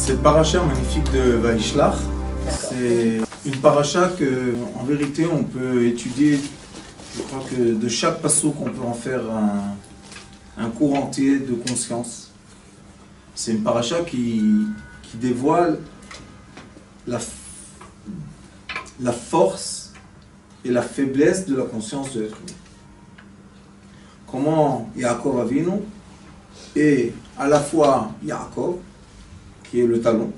Cette paracha magnifique de Vaishlach, c'est une paracha que, en vérité, on peut étudier. Je crois que de chaque passouk, on peut en faire un cours entier de conscience. C'est une paracha qui dévoile la force et la faiblesse de la conscience de l'être humain. Comment Yaakov Avinu est à la fois Yaakov, qui est le talon,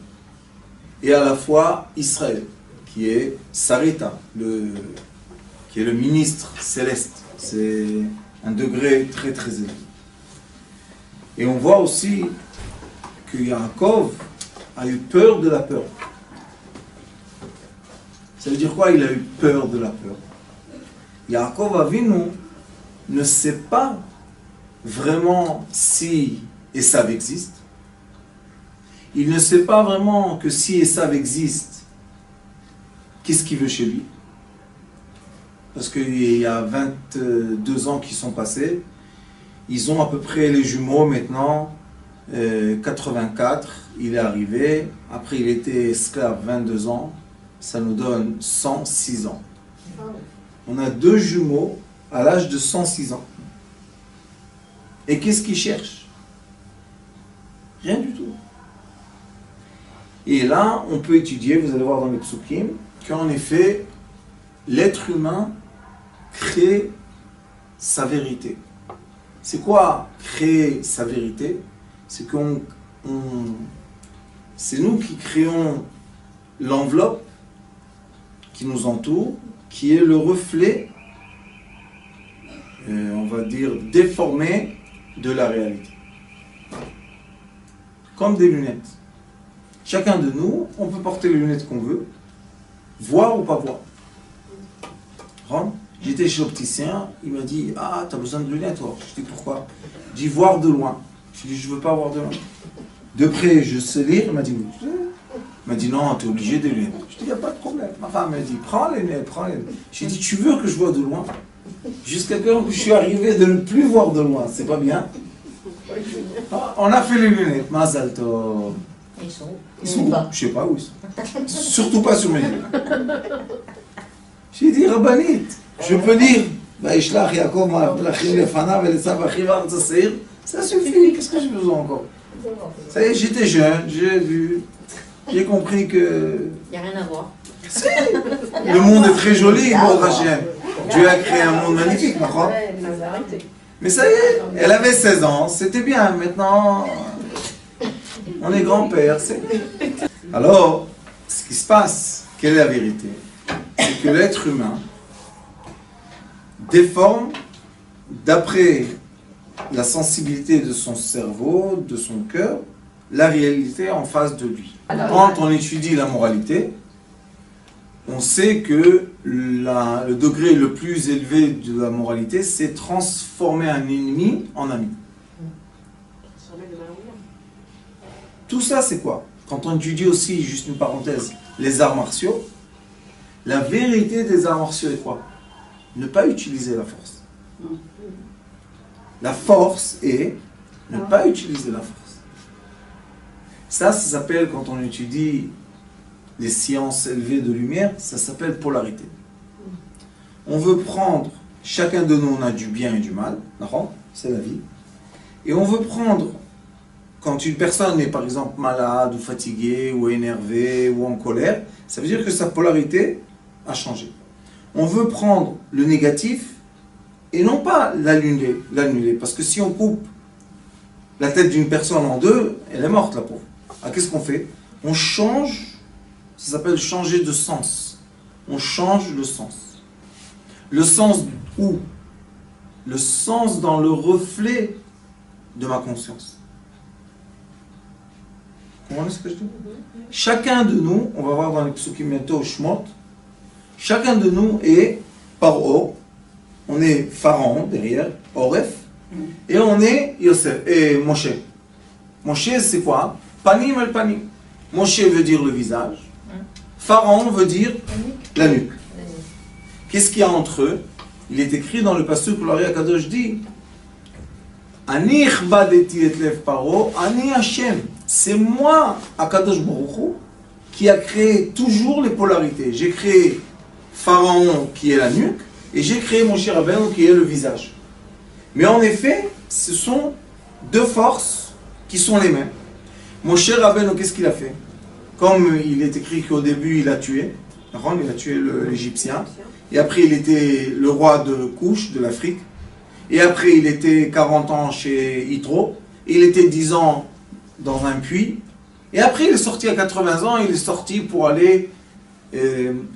et à la fois Israël, qui est Sarita, qui est le ministre céleste. C'est un degré très très élevé. Et on voit aussi que Yaakov a eu peur de la peur. Ça veut dire quoi, il a eu peur de la peur? Yaakov Avinu ne sait pas vraiment si Esav existe. Il ne sait pas vraiment que si Esav existe, qu'est-ce qu'il veut chez lui. Parce qu'il y a 22 ans qui sont passés, ils ont à peu près les jumeaux maintenant, 84, il est arrivé, après il était esclave 22 ans, ça nous donne 106 ans. On a 2 jumeaux à l'âge de 106 ans. Et qu'est-ce qu'ils cherchent? Rien du tout. Et là, on peut étudier, vous allez voir dans les psukim, qu'en effet, l'être humain crée sa vérité. C'est quoi créer sa vérité? C'est c'est nous qui créons l'enveloppe qui nous entoure, qui est le reflet, on va dire, déformé de la réalité. Comme des lunettes. Chacun de nous, on peut porter les lunettes qu'on veut, voir ou pas voir. J'étais chez l'opticien, il m'a dit « Ah, tu as besoin de lunettes, toi ?» Je dis « Pourquoi ?» Il dit « Voir de loin. » Je dis « Je ne veux pas voir de loin. » De près, je sais lire, il m'a dit « Oui. » Il m'a dit « Non, tu es obligé de lunettes. » Je dis « Il n'y a pas de problème. » Ma femme m'a dit « Prends les lunettes, prends les lunettes. » J'ai dit « Tu veux que je vois de loin ?» Jusqu'à quand je suis arrivé de ne plus voir de loin, c'est pas bien. On a fait les lunettes, Mazal Tov. Ils sont où? Ils sont où? Je sais pas où ils sont. Surtout pas sur mes yeux. J'ai dit, Rabbanit, je peux lire. Ça suffit, qu'est-ce que j'ai besoin encore? Ça y est, j'étais jeune, j'ai vu, j'ai compris que... Il n'y a rien à voir. Si, le monde est très joli, bon Rachem. Dieu a créé un monde magnifique, d'accord? Mais ça y est, elle avait 16 ans, c'était bien, maintenant... On est grand-père, c'est... Alors, ce qui se passe, quelle est la vérité? C'est que l'être humain déforme, d'après la sensibilité de son cerveau, de son cœur, la réalité en face de lui. Quand on étudie la moralité, on sait que le degré le plus élevé de la moralité, c'est transformer un ennemi en ami. Tout ça, c'est quoi? Quand on étudie aussi, juste une parenthèse, les arts martiaux, la vérité des arts martiaux est quoi? Ne pas utiliser la force. La force est ne pas utiliser la force. Ça s'appelle, quand on étudie les sciences élevées de lumière, ça s'appelle polarité. On veut prendre, chacun de nous, on a du bien et du mal, c'est la vie, et on veut prendre, quand une personne est par exemple malade ou fatiguée ou énervée ou en colère, ça veut dire que sa polarité a changé. On veut prendre le négatif et non pas l'annuler. Parce que si on coupe la tête d'une personne en deux, elle est morte la pauvre. Alors qu'est-ce qu'on fait? On change, ça s'appelle changer de sens. On change le sens. Le sens où? Le sens dans le reflet de ma conscience. Comment est-ce que je dis? Chacun de nous, on va voir dans les psukim bientôt, Shmot, chacun de nous est Paro, on est Pharaon derrière, Oref, et on est Yosef, et Moshe. Moshe, c'est quoi? Panim el panim. Moshe veut dire le visage, Pharaon veut dire la nuque. Qu'est-ce qu'il y a entre eux? Il est écrit dans le pasuk où l'Ari Akadosh dit Ani ichbadeti et lev paro, ani Hashem. C'est moi, Akadosh Baruch Hu, qui a créé toujours les polarités. J'ai créé Pharaon qui est la nuque, et j'ai créé Moshe Rabbeinu qui est le visage. Mais en effet, ce sont deux forces qui sont les mêmes. Moshe Rabbeinu, qu'est-ce qu'il a fait? Comme il est écrit qu'au début il a tué, il a tué l'Égyptien, et après il était le roi de Couche, de l'Afrique, et après il était 40 ans chez Yitro, il était 10 ans dans un puits, et après il est sorti à 80 ans, il est sorti pour aller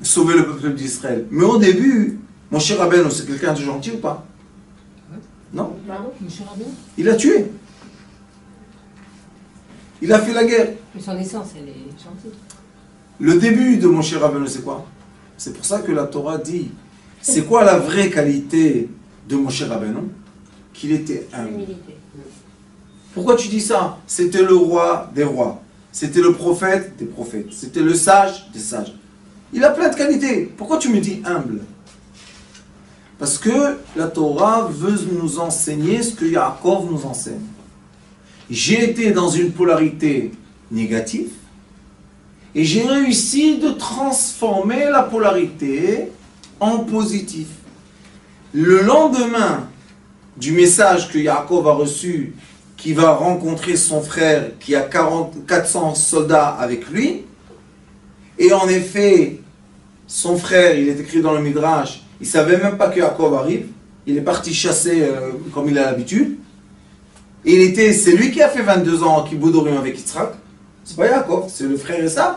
sauver le peuple d'Israël. Mais au début, Moshe Rabbeinu, c'est quelqu'un de gentil ou pas? Non. Il a tué. Il a fait la guerre. Mais son essence, elle est gentille. Le début de Moshe Rabbeinu, c'est quoi? C'est pour ça que la Torah dit, c'est quoi la vraie qualité de Moshe Rabbeinu? Qu'il était humble. L'humilité. Pourquoi tu dis ça? C'était le roi des rois. C'était le prophète des prophètes. C'était le sage des sages. Il a plein de qualités. Pourquoi tu me dis humble? Parce que la Torah veut nous enseigner ce que Yaakov nous enseigne. J'ai été dans une polarité négative et j'ai réussi de transformer la polarité en positif. Le lendemain du message que Yaakov a reçu, qui va rencontrer son frère qui a 400 soldats avec lui, et en effet, son frère, il est écrit dans le Midrash, il ne savait même pas que Yaakov arrive, il est parti chasser comme il a l'habitude, et c'est lui qui a fait 22 ans qui Boudorim avec Yitzhak, c'est pas Yaakov, c'est le frère Esav.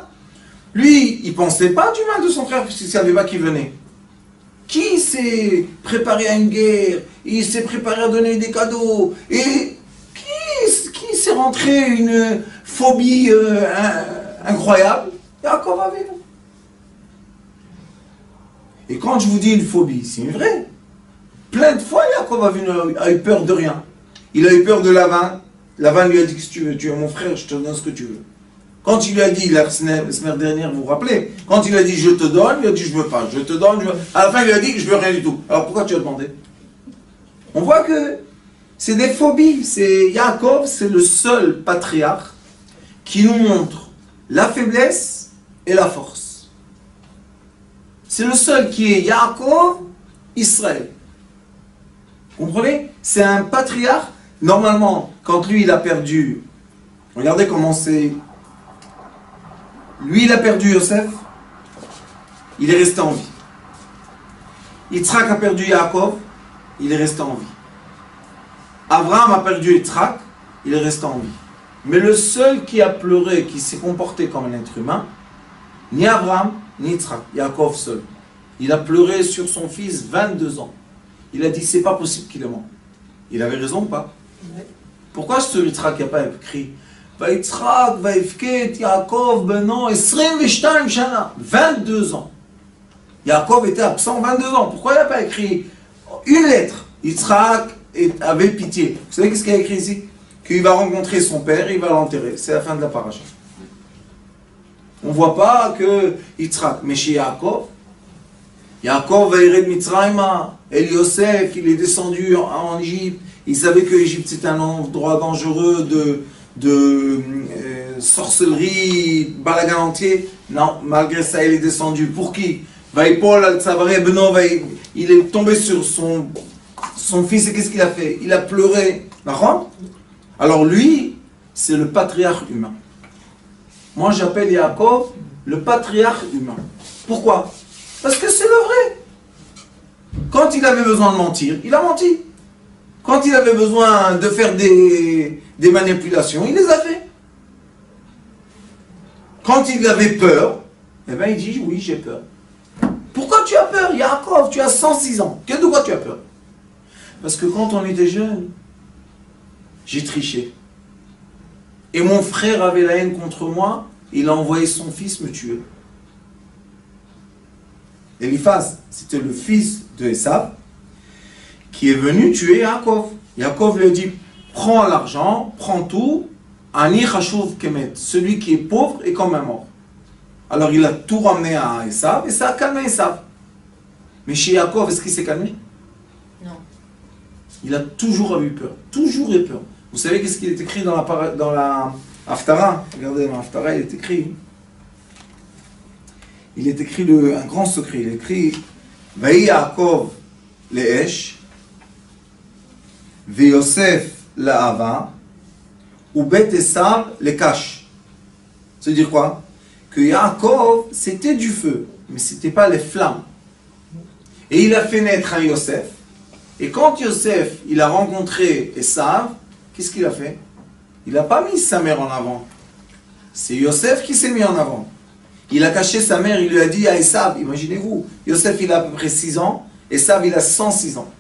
Lui, il ne pensait pas du mal de son frère, puisqu'il ne savait pas qui venait. Qui s'est préparé à une guerre, il s'est préparé à donner des cadeaux, et qui s'est rentré une phobie incroyable? Yaakov avait. Et quand je vous dis une phobie, c'est vrai. Plein de fois, Yaakov a eu peur de rien. Il a eu peur de Lavan. Lavan lui a dit, que tu es mon frère, je te donne ce que tu veux. Quand il lui a dit, la semaine dernière, vous vous rappelez, quand il a dit je te donne, il a dit je veux pas, je te donne, je veux... À la fin, il a dit je veux rien du tout. Alors pourquoi tu as demandé? On voit que c'est des phobies. Yaakov, c'est le seul patriarche qui nous montre la faiblesse et la force. C'est le seul qui est Yaakov, Israël. Vous comprenez? C'est un patriarche. Normalement, quand lui il a perdu, regardez comment c'est. Lui il a perdu Yosef, il est resté en vie. Yitzhak a perdu Yaakov, il est resté en vie. Abraham a perdu Yitzhak, il est resté en vie. Mais le seul qui a pleuré, qui s'est comporté comme un être humain, ni Abraham, ni Yitzhak, Yaakov seul. Il a pleuré sur son fils 22 ans. Il a dit, c'est pas possible qu'il est mort. Il avait raison ou pas? Oui. Pourquoi ce Yitzhak n'a pas écrit Yitzhak, Vaifket, Yaakov, Benon, 22 shana, 22 ans. Yaakov était absent 22 ans. Pourquoi il n'a pas écrit une lettre? Yitzhak avait pitié. Vous savez qu'est-ce qu'il a écrit ici? Qu'il va rencontrer son père et il va l'enterrer. C'est la fin de la paracha. On ne voit pas que Yitzhak, mais chez Yaakov va irer de Mitzrayma. El Yosef, il est descendu en Égypte. Il savait que l'Égypte c'était un endroit dangereux de sorcellerie, balagan entier. Non, malgré ça, il est descendu. Pour qui? Il est tombé sur son fils et qu'est-ce qu'il a fait? Il a pleuré. Alors lui, c'est le patriarche humain. Moi, j'appelle Yaakov le patriarche humain. Pourquoi? Parce que c'est le vrai. Quand il avait besoin de mentir, il a menti. Quand il avait besoin de faire des manipulations, il les a fait. Quand il avait peur, eh bien il dit oui, j'ai peur. Pourquoi tu as peur, Yaakov? Tu as 106 ans. De quoi tu as peur? Parce que quand on était jeune, j'ai triché. Et mon frère avait la haine contre moi, il a envoyé son fils me tuer. Eliphaz, c'était le fils de Esav, qui est venu tuer Yaakov. Yaakov lui a dit, prends l'argent, prends tout, Ani Chashuv Kemet, celui qui est pauvre est comme un mort. Alors il a tout ramené à Esav et ça a calmé Esav. Mais chez Yaakov, est-ce qu'il s'est calmé? Non. Il a toujours eu peur. Toujours eu peur. Vous savez qu'est-ce qu'il est écrit dans la Haftara? Regardez, dans la Haftara, il est écrit. Il est écrit un grand secret. Il est écrit Vaï Yaakov le'esh, ve'Yosef la'ava, ou Bet Esav le'kash. Ça veut dire quoi? Que Yaakov, c'était du feu, mais ce n'était pas les flammes. Et il a fait naître un Yosef. Et quand Yosef, il a rencontré Esav, qu'est-ce qu'il a fait? Il n'a pas mis sa mère en avant. C'est Yosef qui s'est mis en avant. Il a caché sa mère, il lui a dit à Esav, imaginez-vous, Yosef il a à peu près 6 ans, Esav il a 106 ans.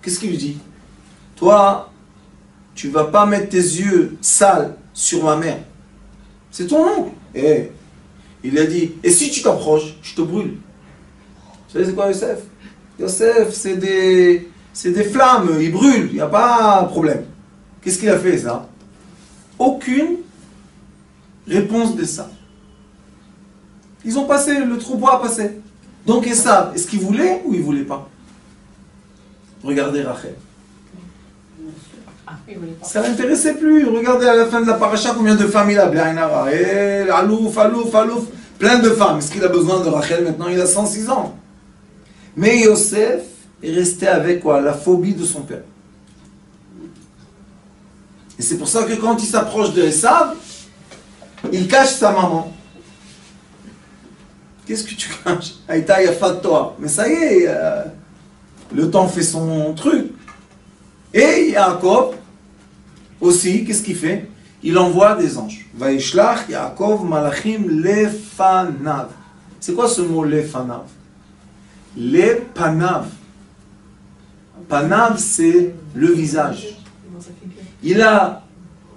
Qu'est-ce qu'il lui dit? Toi, tu ne vas pas mettre tes yeux sales sur ma mère. C'est ton oncle. Et il a dit, et si tu t'approches, je te brûle. Vous savez c'est quoi Yosef? Yosef, c'est des flammes, il brûle, il n'y a pas de problème. Qu'est-ce qu'il a fait ça? Aucune réponse de ça. Ils ont passé, le troupeau a passé. Donc Esav, est-ce qu'il voulait ou il ne voulait pas? Regardez Rachel. Ça ne l'intéressait plus. Regardez à la fin de la paracha combien de femmes il a. Alouf, alouf, alouf. Plein de femmes. Est-ce qu'il a besoin de Rachel maintenant? Il a 106 ans. Mais Yosef est resté avec quoi? La phobie de son père. Et c'est pour ça que quand il s'approche de Esav, il cache sa maman. Qu'est-ce que tu caches? Aïta yafa de toi. Mais ça y est, le temps fait son truc. Et Yaakov aussi, qu'est-ce qu'il fait? Il envoie des anges. Vaishlach Yaakov malachim lefanav. C'est quoi ce mot lefanav? Lepanav. Panav, c'est le visage. Il a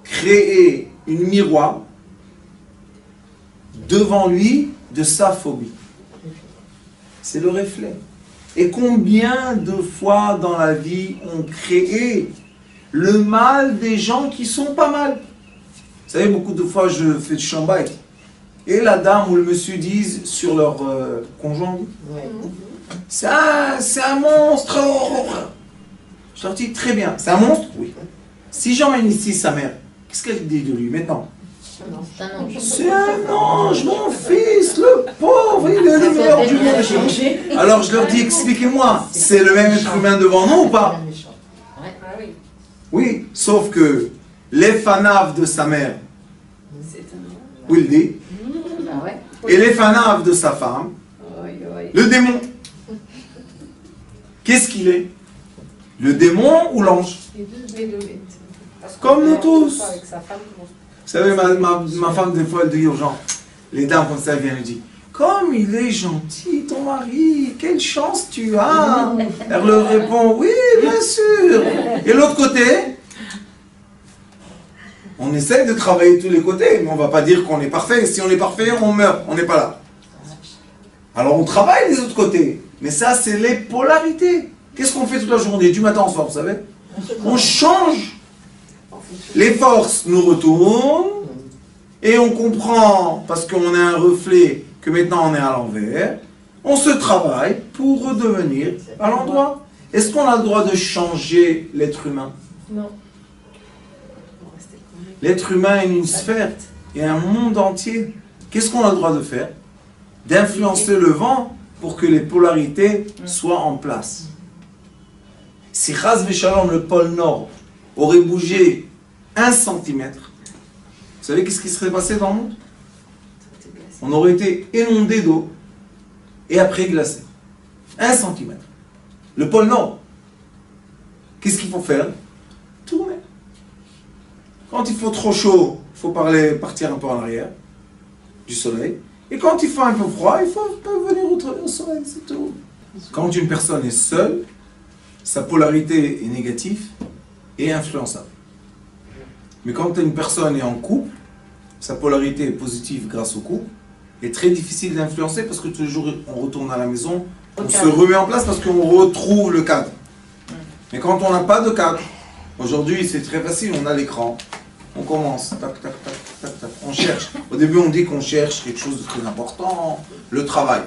créé une miroir devant lui de sa phobie. C'est le reflet. Et combien de fois dans la vie on crée le mal des gens qui sont pas mal? Vous savez, beaucoup de fois je fais du chambay et la dame ou le monsieur disent sur leur conjoint, c'est un monstre. Je leur dis très bien, c'est un monstre? Oui. Si j'emmène ici sa mère, qu'est-ce qu'elle dit de lui maintenant? C'est un ange, mon fils, le pauvre, il est le meilleur du monde. Alors je leur dis, expliquez-moi, c'est le même être humain devant nous ou pas? Oui, sauf que les fanaves de sa mère, Wildy, et les fanaves de sa femme, le démon. Qu'est-ce qu'il est? Le démon ou l'ange? Comme nous tous. Vous savez, ma femme, des fois, elle dit aux gens, les dames comme ça, elle vient me dire, comme il est gentil, ton mari, quelle chance tu as. Elle leur répond, oui, bien sûr. Et l'autre côté, on essaye de travailler tous les côtés, mais on ne va pas dire qu'on est parfait. Si on est parfait, on meurt, on n'est pas là. Alors on travaille les autres côtés. Mais ça, c'est les polarités. Qu'est-ce qu'on fait toute la journée, du matin au soir, vous savez? On change. Les forces nous retournent et on comprend, parce qu'on a un reflet, que maintenant on est à l'envers. On se travaille pour redevenir à l'endroit. Est-ce qu'on a le droit de changer l'être humain? Non. L'être humain est une sphère et un monde entier. Qu'est-ce qu'on a le droit de faire? D'influencer le vent pour que les polarités soient en place. Si Chas Veshalom, le pôle Nord, aurait bougé 1 centimètre, vous savez qu'est-ce qui serait passé dans le monde? On aurait été inondé d'eau et après glacé. 1 centimètre. Le pôle Nord. Qu'est-ce qu'il faut faire? Tourner. Quand il faut trop chaud, il faut partir un peu en arrière du soleil. Et quand il fait un peu froid, il faut venir au soleil, c'est tout. Quand une personne est seule, sa polarité est négative et influençable. Mais quand une personne est en couple, sa polarité est positive grâce au couple, est très difficile d'influencer parce que tous les jours on retourne à la maison, on se remet en place parce qu'on retrouve le cadre. Mais quand on n'a pas de cadre, aujourd'hui c'est très facile, on a l'écran, on commence, tac, tac, tac, tac, tac, on cherche. Au début on dit qu'on cherche quelque chose de très important, le travail.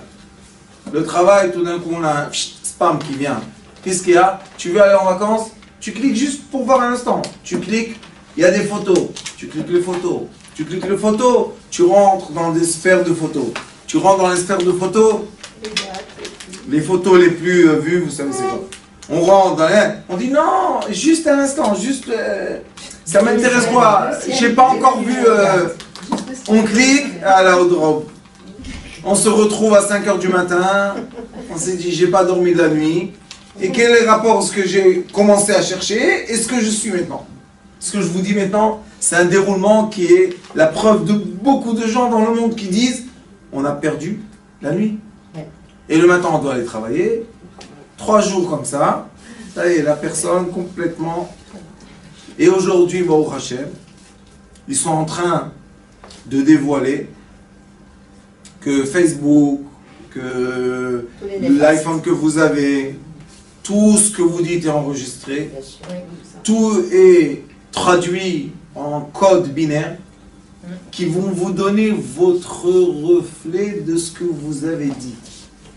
Le travail, tout d'un coup on a un spam qui vient. Qu'est-ce qu'il y a? Tu veux aller en vacances? Tu cliques juste pour voir un instant. Tu cliques, il y a des photos. Tu cliques les photos. Tu cliques les photos, tu rentres dans des sphères de photos. Tu rentres dans les sphères de photos. Les photos les plus vues, vous savez c'est quoi? On rentre dans les... On dit non, juste un instant, juste... ça m'intéresse quoi? J'ai pas encore vu... on clique à la haute robe. On se retrouve à 5 h du matin. On s'est dit, j'ai pas dormi de la nuit. Et quel est le rapport ce que j'ai commencé à chercher et ce que je suis maintenant? Ce que je vous dis maintenant, c'est un déroulement qui est la preuve de beaucoup de gens dans le monde qui disent on a perdu la nuit. Et le matin, on doit aller travailler. 3 jours comme ça. Ça y est, la personne complètement... Et aujourd'hui, Baruch Hashem, ils sont en train de dévoiler que Facebook, que l'iPhone que vous avez, tout ce que vous dites est enregistré, tout est traduit en code binaire qui vont vous donner votre reflet de ce que vous avez dit.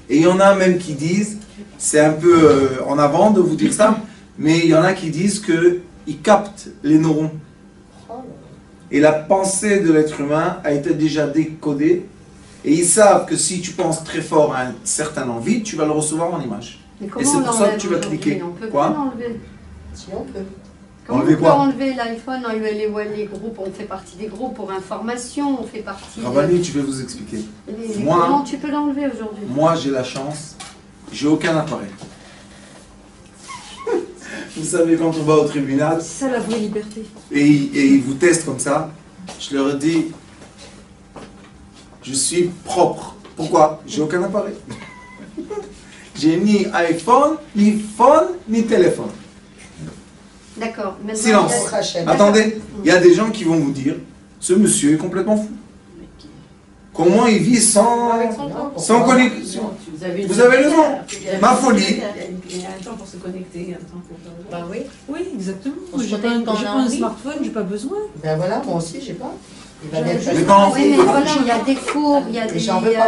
Et il y en a même qui disent, c'est un peu en avant de vous dire ça, mais il y en a qui disent qu'ils captent les neurones. Et la pensée de l'être humain a été déjà décodée. Et ils savent que si tu penses très fort à un certain envie, tu vas le recevoir en image. Et c'est pour ça que tu vas cliquer. On peut quoi l'enlever. Si on peut. Comment Enlever on peut quoi? enlever l'iPhone, les groupes, on fait partie des groupes pour information, on fait partie Rabani, je vais vous expliquer. Moi, comment tu peux l'enlever aujourd'hui? Moi, j'ai la chance, j'ai aucun appareil. Vous savez, quand on va au tribunal, C'est ça la vraie liberté. et ils vous testent comme ça, je leur dis, je suis propre. Pourquoi? J'ai aucun appareil. J'ai ni iPhone, ni phone, ni téléphone. D'accord. Silence. Attendez, il y a des gens qui vont vous dire, ce monsieur est complètement fou. Comment il vit sans connexion? Vous avez raison. Ma folie. Il y a un temps pour se connecter, un temps pour... Bah oui. Oui, exactement. On se J'ai pas, connecte quand j'ai on a pas un envie. smartphone, j'ai pas besoin. Ben voilà, moi aussi, j'ai pas. Il va Mais d'être quand- Oui, mais voilà, il y a des cours, il y a des... J'en veux pas.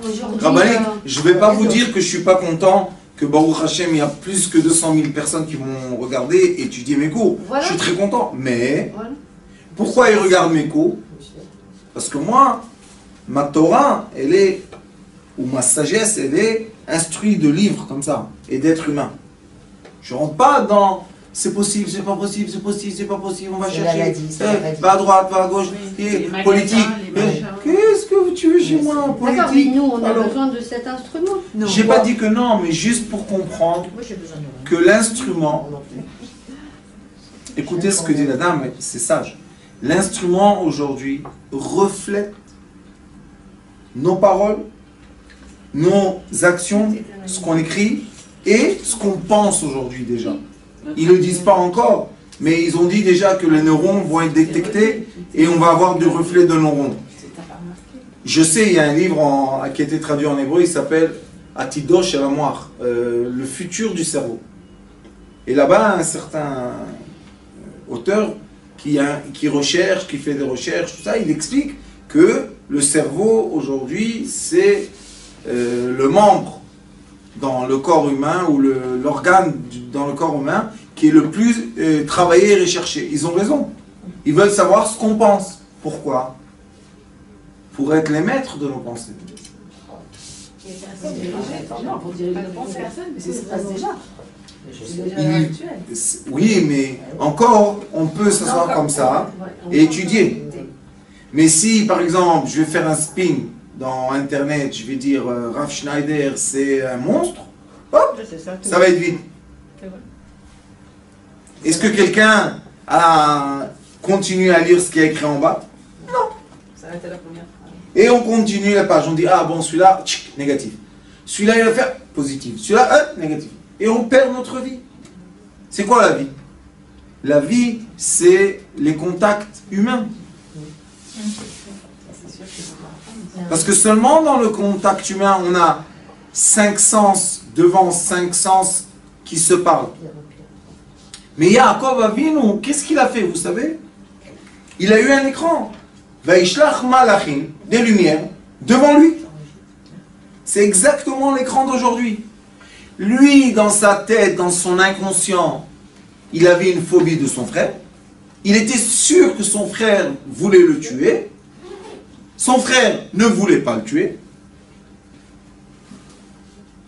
Aujourd'hui, Rabani, je ne vais pas vous dire que je ne suis pas content que Baruch Hashem, il y a plus que 200 000 personnes qui vont regarder et étudier mes cours. Voilà. Je suis très content. Mais Voilà. pourquoi ils regardent mes cours? Parce que moi, ma Torah, elle est, ou ma sagesse, elle est instruite de livres comme ça, et d'êtres humains. Je ne rentre pas dans c'est possible, c'est pas possible, c'est possible, c'est pas possible, on va C'est chercher. maladie, c'est maladie. Va à droite, va à gauche, Oui, et les magasins, politique. les machins. Qu'est-ce que tu veux chez moi, D'accord, mais politique? nous, on a Alors, besoin de cet instrument. Non. j'ai pas dit que non, mais juste pour comprendre Moi, j'ai besoin de rien. que l'instrument, Non plus. écoutez ce que dit la dame, c'est sage. L'instrument aujourd'hui reflète nos paroles, nos actions, ce qu'on écrit et ce qu'on pense aujourd'hui déjà. Ils ne le disent pas encore, mais ils ont dit déjà que les neurones vont être détectés et on va avoir du reflet de neurones. Je sais, il y a un livre qui a été traduit en hébreu, il s'appelle Atidosh el Amoar, le futur du cerveau. Et là-bas, un certain auteur qui recherche, qui fait des recherches, tout ça, il explique que le cerveau aujourd'hui, c'est le membre dans le corps humain ou l'organe dans le corps humain qui est le plus travaillé et recherché. Ils ont raison. Ils veulent savoir ce qu'on pense. Pourquoi? Pour être les maîtres de nos pensées. Non, pour diriger nos pensées. Mais c'est ce qui se passe déjà. C'est déjà Il- actuel. Oui, mais encore, on peut s'asseoir comme ça et étudier. Mais si, par exemple, je vais faire un spin dans Internet, je vais dire Rav Schneider, c'est un monstre, hop, ça va être vite. C'est vrai. Est-ce que quelqu'un a continué à lire ce qui est écrit en bas? Ça a été la première phrase. Et on continue la page, on dit, ah bon, celui-là, tchic, négatif. Celui-là, il va faire positif. Celui-là, négatif. Et on perd notre vie. C'est quoi la vie? La vie, c'est les contacts humains. C'est sûr que c'est pas Parce que seulement dans le contact humain, on a 5 sens devant 5 sens qui se parlent. Mais Yaakov Avinu, qu'est-ce qu'il a fait, vous savez? Il a eu un écran. Vaishlach malachim, des lumières, devant lui. C'est exactement l'écran d'aujourd'hui. Lui, dans sa tête, dans son inconscient, il avait une phobie de son frère. Il était sûr que son frère voulait le tuer. Son frère ne voulait pas le tuer.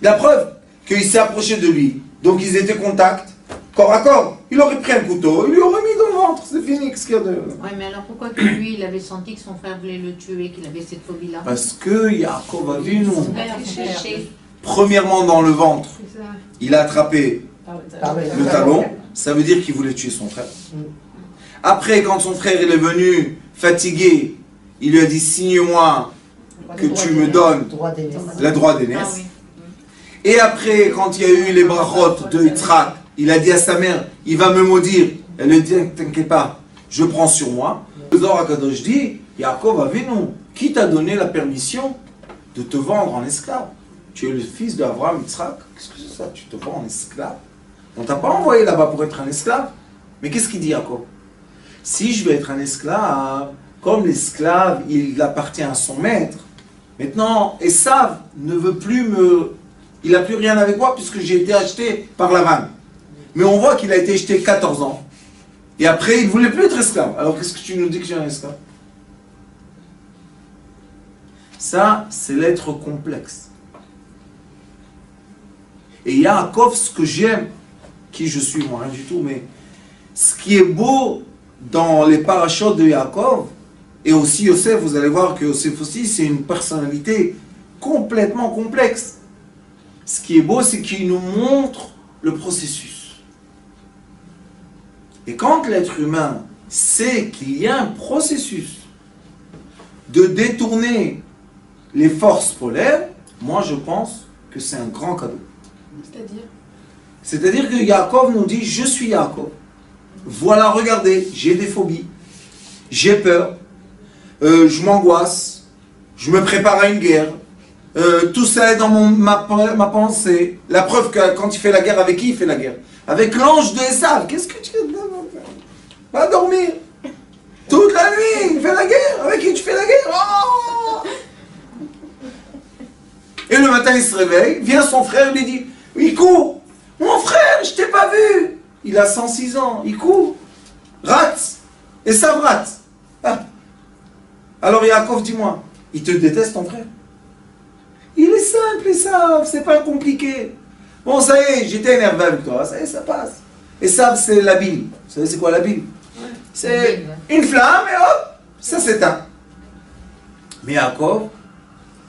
La preuve qu'il s'est approché de lui. Donc ils étaient contact, corps à corps. Il aurait pris un couteau, il lui aurait mis dans le ventre. C'est fini, qu'est-ce qu'il y a de... Oui, mais alors pourquoi que lui, il avait senti que son frère voulait le tuer, qu'il avait cette phobie-là? Parce que Yaakov a vu, Son nous. père, Premièrement, dans le ventre, C'est ça. il a attrapé le talon. Ça veut dire qu'il voulait tuer son frère. Après, quand son frère il est venu fatigué, il lui a dit, signe-moi que tu me donnes Droit d'aînesse. le droit Ah d'aînesse. oui. Et après, quand il y a eu les brachot de Yitzhak, il a dit à sa mère, il va me maudire. Elle lui dit, t'inquiète pas, je prends sur moi. Le Zohar HaKadosh dit, Yaakov Avinu, qui t'a donné la permission de te vendre en esclave? Tu es le fils d'Abraham Yitzhak. Qu'est-ce que c'est ça? Tu te vends en esclave? On t'a pas envoyé là-bas pour être un esclave. Mais qu'est-ce qu'il dit Yaakov? Si je vais être un esclave, comme l'esclave, il appartient à son maître. Maintenant, Esav ne veut plus me... Il n'a plus rien avec moi puisque j'ai été acheté par Lavan. Mais on voit qu'il a été acheté 14 ans. Et après, il ne voulait plus être esclave. Alors qu'est-ce que tu nous dis que j'ai un esclave? Ça, c'est l'être complexe. Et Yaakov, ce que j'aime, qui je suis, moi, rien du tout, mais ce qui est beau dans les parachutes de Yaakov, et aussi Yosef, vous allez voir que Yosef aussi, c'est une personnalité complètement complexe. Ce qui est beau, c'est qu'il nous montre le processus. Et quand l'être humain sait qu'il y a un processus de détourner les forces polaires, moi je pense que c'est un grand cadeau. C'est-à-dire? C'est-à-dire que Yaakov nous dit, je suis Yaakov. Voilà, regardez, j'ai des phobies, j'ai peur, je m'angoisse, je me prépare à une guerre, tout ça est dans ma pensée. La preuve que quand il fait la guerre, avec qui il fait la guerre? Avec l'ange de Esav. Qu'est-ce que tu fais? Va dormir. Toute la nuit, il fait la guerre. Avec qui tu fais la guerre? Oh. Et le matin, il se réveille, vient son frère, lui dit, il court. Mon frère, je t'ai pas vu. Il a 106 ans, il court. Rate. Esav rate. Ah. Alors Yaakov, dis-moi, il te déteste ton frère? Il est simple, Esav, c'est pas compliqué. Bon, ça y est, j'étais énervé avec toi, ça y est, ça passe. Esav, c'est la bile. Vous savez, c'est quoi la bile? C'est une flamme et hop, ça s'éteint. Mais Yaakov,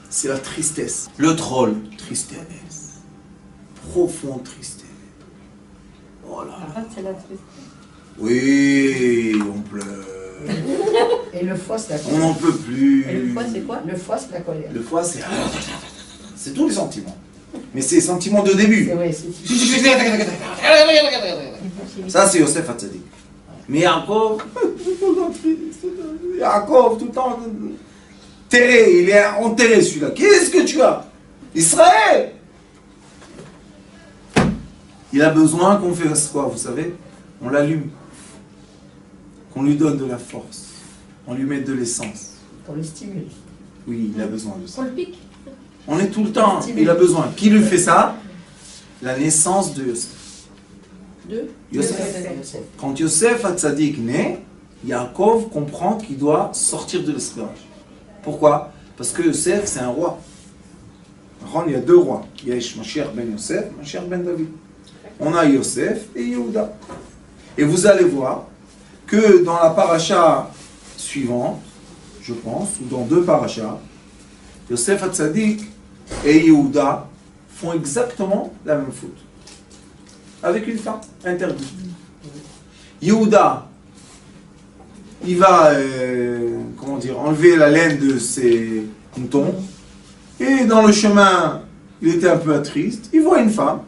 c'est la tristesse. Le troll, tristesse. Profonde tristesse. Oh là là. C'est la tristesse. Oui, on pleure. Et le foie, c'est la On colère. n'en peut plus. Et le foie, c'est quoi? Le foie, c'est la colère. Le foie, c'est tous les sentiments. Mais c'est les sentiments de début. C'est vrai, c'est... Ça, c'est Yosef Hatzadik. Mais Yaakov, Yaakov, tout le temps, terré, il est enterré celui-là. Qu'est-ce que tu as? Israël! Il a besoin qu'on fasse quoi, vous savez? On l'allume. Qu'on lui donne de la force. On lui met de l'essence. Pour le stimuler. Oui, il a besoin de ça. Pour le pic. On est tout le temps, il a besoin. Qui lui fait ça? La naissance de Yosef. Yosef. Yosef. Quand Yosef Hatzadik naît, Yaakov comprend qu'il doit sortir de l'esclavage. Pourquoi? Parce que Yosef, c'est un roi. Il y a deux rois. Il y a Mashiach ben Yosef, Mashiach ben David. On a Yosef et Yehuda. Et vous allez voir que dans la paracha suivante, je pense, ou dans deux parachas, Yosef Hatzadik et Yehuda font exactement la même faute. Avec une femme interdite. Yehuda, il va enlever la laine de ses moutons. Et dans le chemin, il était un peu triste. Il voit une femme.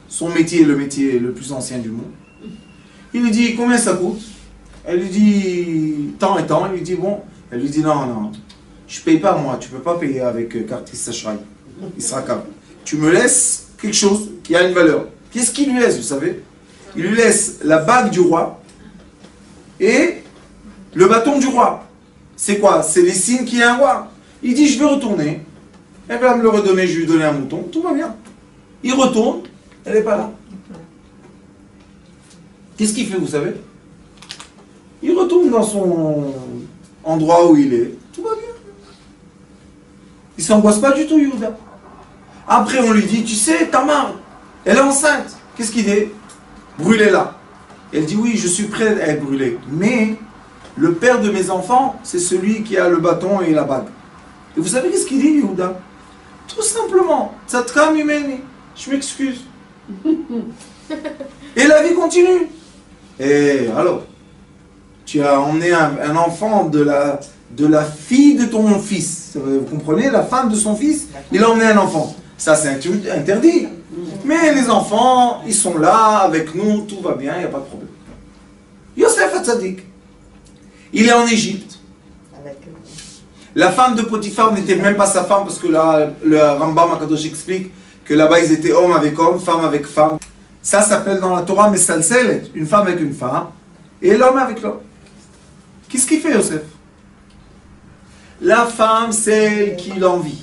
Son métier est le métier le plus ancien du monde. Il lui dit, combien ça coûte? Elle lui dit, tant et tant. Il lui dit, bon. Elle lui dit, non, non, je ne paye pas moi. Tu ne peux pas payer avec carte Issachraï. Il sera capable. Tu me laisses quelque chose qui a une valeur. Qu'est-ce qu'il lui laisse, vous savez? Il lui laisse la bague du roi et le bâton du roi. C'est quoi? C'est les signes qu'il y a un roi. Il dit, je vais retourner. Elle va me le redonner, je vais lui donner un mouton. Tout va bien. Il retourne, elle n'est pas là. Qu'est-ce qu'il fait, vous savez? Il retourne dans son endroit où il est. Tout va bien. Il ne s'angoisse pas du tout, Yehuda. Après, on lui dit, tu sais, Tamar, elle est enceinte. Qu'est-ce qu'il dit? Brûlez-la. Elle dit, oui, je suis prête à être brûlée. Mais le père de mes enfants, c'est celui qui a le bâton et la bague. Et vous savez qu'est-ce qu'il dit, Yehuda? Tout simplement, Tzatka mimeni, je m'excuse. Et la vie continue. Et alors, tu as emmené un enfant de la fille de ton fils. Vous comprenez? La femme de son fils, il a emmené un enfant. Ça, c'est interdit. Mais les enfants, ils sont là avec nous, tout va bien, il n'y a pas de problème. Yosef Hatzadik, il est en Égypte. La femme de Potiphar n'était même pas sa femme, parce que là, le Rambam Akadosh explique que là-bas, ils étaient homme avec homme, femme avec femme. Ça s'appelle dans la Torah Mesalselet, une femme avec une femme, et l'homme avec l'homme. Qu'est-ce qu'il fait, Yosef? La femme, celle qui l'envie.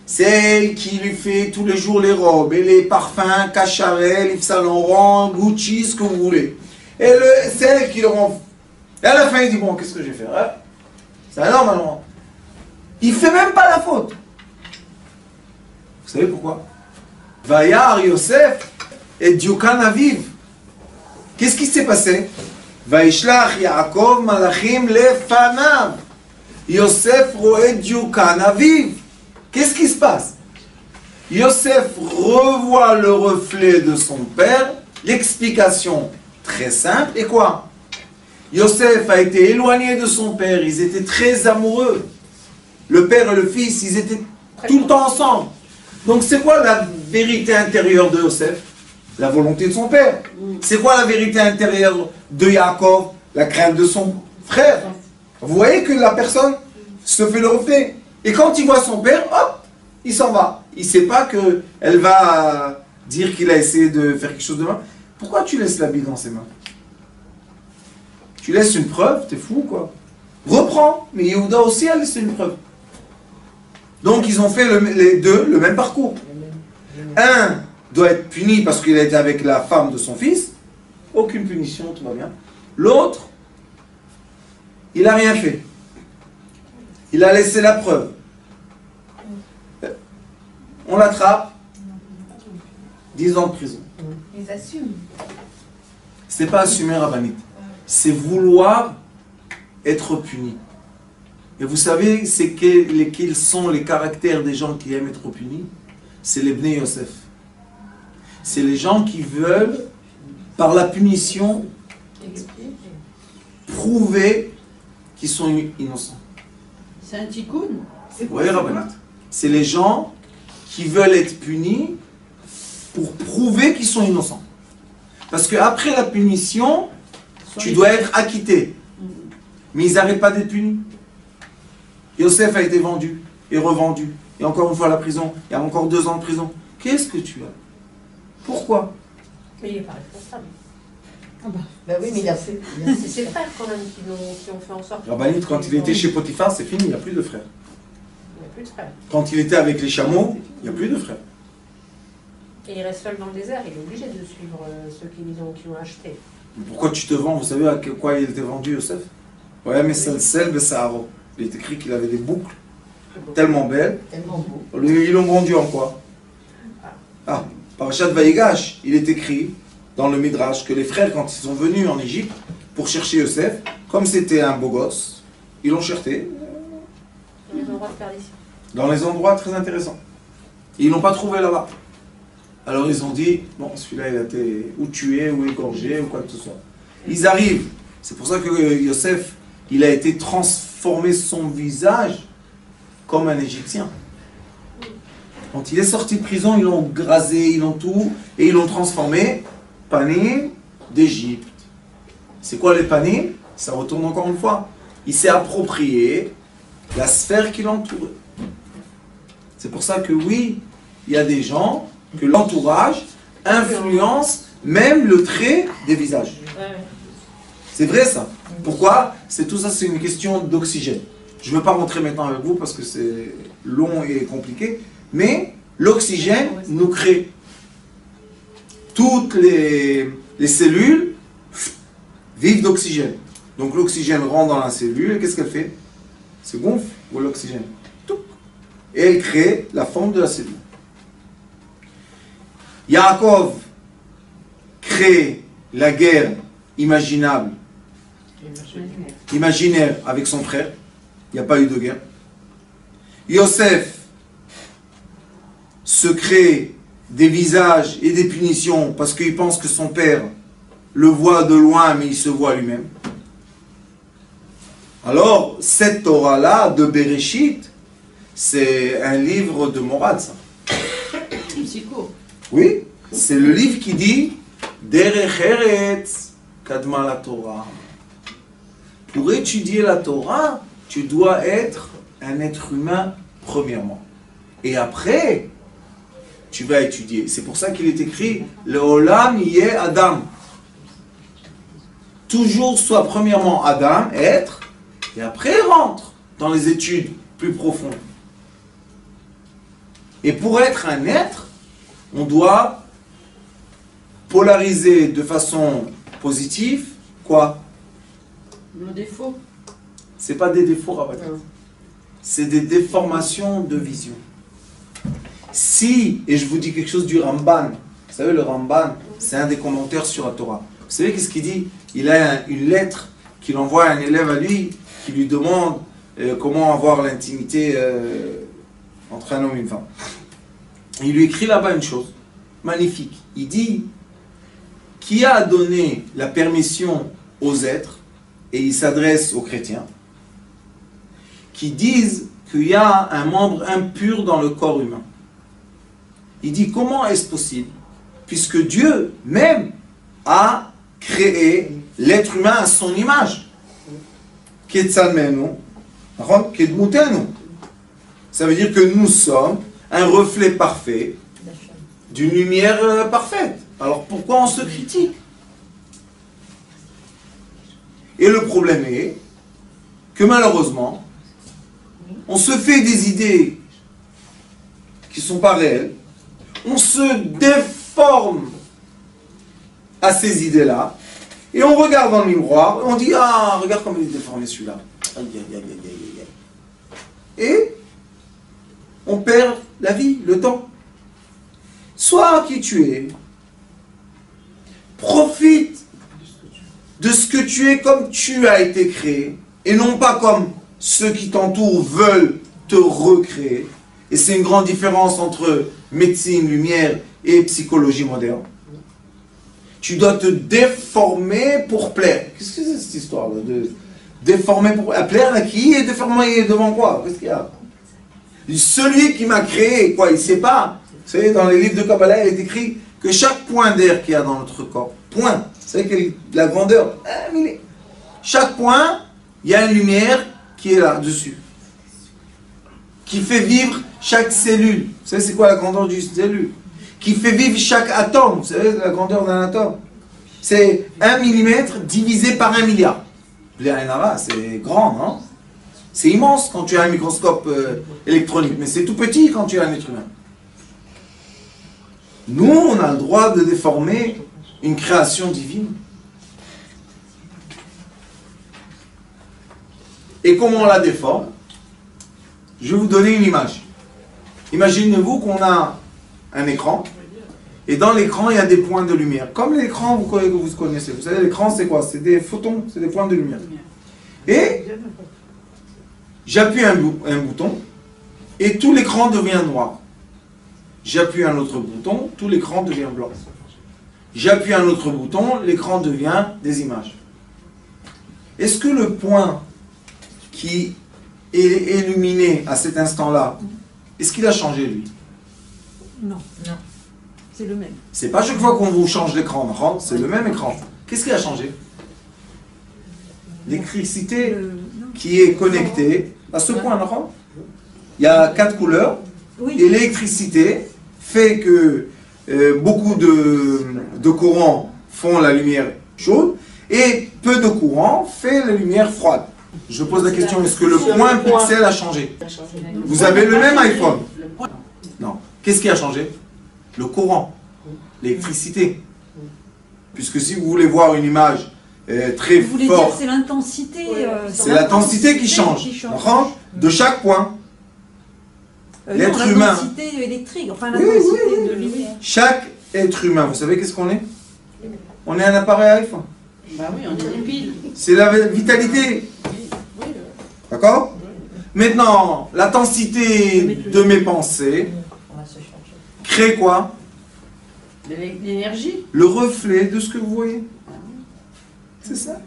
Celle qui lui fait tous les jours les robes, et les parfums, Cacharel, Yves Saint Laurent, Gucci, ce que vous voulez. Et celle qui le rend... Et à la fin, il dit, bon, qu'est-ce que je vais faire, hein? C'est un homme, alors. Il ne fait même pas la faute. Vous savez pourquoi? Vayar Yosef et Diukan Aviv. Qu'est-ce qui s'est passé? Vaishlach Yaakov Malachim lefanav. Yosef roe Diukan Aviv. Qu'est-ce qui se passe? Yosef revoit le reflet de son père. L'explication très simple. Et quoi? Yosef a été éloigné de son père. Ils étaient très amoureux. Le père et le fils, ils étaient tout le temps ensemble. Donc c'est quoi la vérité intérieure de Yosef? La volonté de son père. C'est quoi la vérité intérieure de Yaakov? La crainte de son frère. Vous voyez que la personne se fait le reflet. Et quand il voit son père, hop, il s'en va. Il ne sait pas qu'elle va dire qu'il a essayé de faire quelque chose de mal. Pourquoi tu laisses la Bible dans ses mains? Tu laisses une preuve, t'es fou quoi. Reprends. Mais Yehuda aussi a laissé une preuve. Donc ils ont fait les deux le même parcours. Un doit être puni parce qu'il a été avec la femme de son fils. Aucune punition, tout va bien. L'autre, il n'a rien fait. Il a laissé la preuve. On l'attrape. 10 ans de prison. Ils assument. C'est pas assumer Rabbanit. C'est vouloir être puni. Et vous savez, quels sont les caractères des gens qui aiment être punis? C'est les Bnei Yosef. C'est les gens qui veulent, par la punition, prouver qu'ils sont innocents. C'est un tikkun. Oui, Rabbanit. C'est les gens qui veulent être punis pour prouver qu'ils sont innocents. Parce qu'après la punition, tu dois être acquitté. Mais ils n'arrêtent pas d'être punis. Yosef a été vendu et revendu. Et encore une fois à la prison. Il y a encore 2 ans de prison. Qu'est-ce que tu as? Pourquoi? Mais il n'est pas responsable. Ah bah. Ben oui, mais il a fait. C'est ses frères quand même qui ont fait en sorte. Rabbanit, quand il était chez Potiphar, c'est fini, il n'y a plus de frères. Il n'y a plus de frères. Quand il était avec les chameaux, il n'y a plus de frères. Et il reste seul dans le désert, il est obligé de suivre ceux qui l'ont acheté. Mais pourquoi tu te vends? Vous savez à quoi il était vendu, Yosef? Ouais, mais c'est le sel de Saharo. Il est écrit qu'il avait des boucles tellement belles. Tellement beau. Ils l'ont vendu en quoi? Ah, Parashat Vaïgash, il est écrit dans le Midrash que les frères, quand ils sont venus en Égypte pour chercher Yosef, comme c'était un beau gosse, ils l'ont cherché Dans les endroits de perdition. dans les endroits très intéressants. Et ils ne l'ont pas trouvé là-bas. Alors ils ont dit, bon, celui-là il a été ou tué, ou égorgé, ou quoi que ce soit. Ils arrivent. C'est pour ça que Yosef, il a été transformé son visage comme un Égyptien. Quand il est sorti de prison, ils l'ont grasé, ils l'ont tout, et ils l'ont transformé panim d'Égypte. C'est quoi les panim? Ça retourne encore une fois. Il s'est approprié la sphère qui l'entoure. C'est pour ça que oui, il y a des gens que l'entourage influence même le trait des visages. C'est vrai ça. Pourquoi? C'est tout ça, c'est une question d'oxygène. Je ne veux pas rentrer maintenant avec vous parce que c'est long et compliqué, mais l'oxygène nous crée toutes les cellules vivent d'oxygène. Donc l'oxygène rentre dans la cellule, et qu'est-ce qu'elle fait? C'est gonfle ou l'oxygène. Et elle crée la forme de la cellule. Yaakov crée la guerre imaginable, imaginaire avec son frère. Il n'y a pas eu de guerre. Yosef se crée des visages et des punitions parce qu'il pense que son père le voit de loin, mais il se voit lui-même. Alors, cette Torah-là de Bereshit, c'est un livre de morale, ça. Psycho. Oui, c'est le livre qui dit Derech Eretz Kadma la Torah. Pour étudier la Torah, tu dois être un être humain premièrement. Et après, tu vas étudier. C'est pour ça qu'il est écrit Le Olam Yeh Adam. Toujours soit premièrement Adam, être, et après rentre dans les études plus profondes. Et pour être un être, on doit polariser de façon positive, quoi? Nos défauts. C'est pas des défauts, Rabat. C'est des déformations de vision. Si, et je vous dis quelque chose du Ramban, vous savez, le Ramban, c'est un des commentaires sur la Torah. Vous savez qu'est-ce qu'il dit? Il a une lettre qu'il envoie à un élève à lui, qui lui demande comment avoir l'intimité entre un homme et une femme. Il lui écrit là-bas une chose magnifique. Il dit qui a donné la permission aux êtres, et il s'adresse aux chrétiens, qui disent qu'il y a un membre impur dans le corps humain. Il dit comment est-ce possible, puisque Dieu même a créé l'être humain à son image. Ça veut dire que nous sommes un reflet parfait d'une lumière parfaite. Alors pourquoi on se critique? Et le problème est que malheureusement, on se fait des idées qui ne sont pas réelles, on se déforme à ces idées-là, et on regarde dans le miroir, et on dit « Ah, regarde comme il est déformé celui-là. » Et on perd la vie, le temps. Sois qui tu es. Profite de ce que tu es comme tu as été créé, et non pas comme ceux qui t'entourent veulent te recréer. Et c'est une grande différence entre médecine, lumière et psychologie moderne. Tu dois te déformer pour plaire. Qu'est-ce que c'est cette histoire-là de déformer pour plaire à qui et déformer devant quoi? Qu'est-ce qu'il y a? Celui qui m'a créé, quoi, il ne sait pas. Vous savez, dans les livres de Kabbalah, il est écrit que chaque point d'air qu'il y a dans notre corps, point, vous savez que la grandeur, chaque point, il y a une lumière qui est là-dessus, qui fait vivre chaque cellule. Vous savez, c'est quoi la grandeur d'une cellule? Qui fait vivre chaque atome. Vous savez, la grandeur d'un atome. C'est 1 millimètre divisé par 1 milliard. C'est grand, non? C'est immense quand tu as un microscope électronique, mais c'est tout petit quand tu as un être humain. Nous, on a le droit de déformer une création divine. Et comment on la déforme? Je vais vous donner une image. Imaginez-vous qu'on a un écran, et dans l'écran, il y a des points de lumière. Comme l'écran que vous connaissez. Vous savez, l'écran, c'est quoi? C'est des photons, c'est des points de lumière. Et j'appuie un bouton, et tout l'écran devient noir. J'appuie un autre bouton, tout l'écran devient blanc. J'appuie un autre bouton, l'écran devient des images. Est-ce que le point qui est illuminé à cet instant-là, est-ce qu'il a changé, lui? Non. Non. C'est le même. C'est pas chaque fois qu'on vous change l'écran, c'est le même écran. Qu'est-ce qui a changé? L'électricité qui est connectée à ce point, non? Il y a 4 couleurs, et l'électricité fait que beaucoup de courants font la lumière chaude, et peu de courant fait la lumière froide. Je pose la question, est-ce que le point pixel a changé? Vous avez le même iPhone? Non. Qu'est-ce qui a changé? Le courant, l'électricité. Puisque si vous voulez voir une image très Vous voulez fort. dire c'est l'intensité. C'est l'intensité qui change. De chaque point. L'être humain. L'intensité électrique, enfin Oui, l'intensité de lumière. Chaque être humain, vous savez qu'est-ce qu'on est? On est un appareil iPhone. Bah oui, on est des piles. C'est la vitalité. D'accord? Maintenant, l'intensité de mes pensées On va se changer. crée quoi? L'énergie. Le reflet de ce que vous voyez. C'est ça.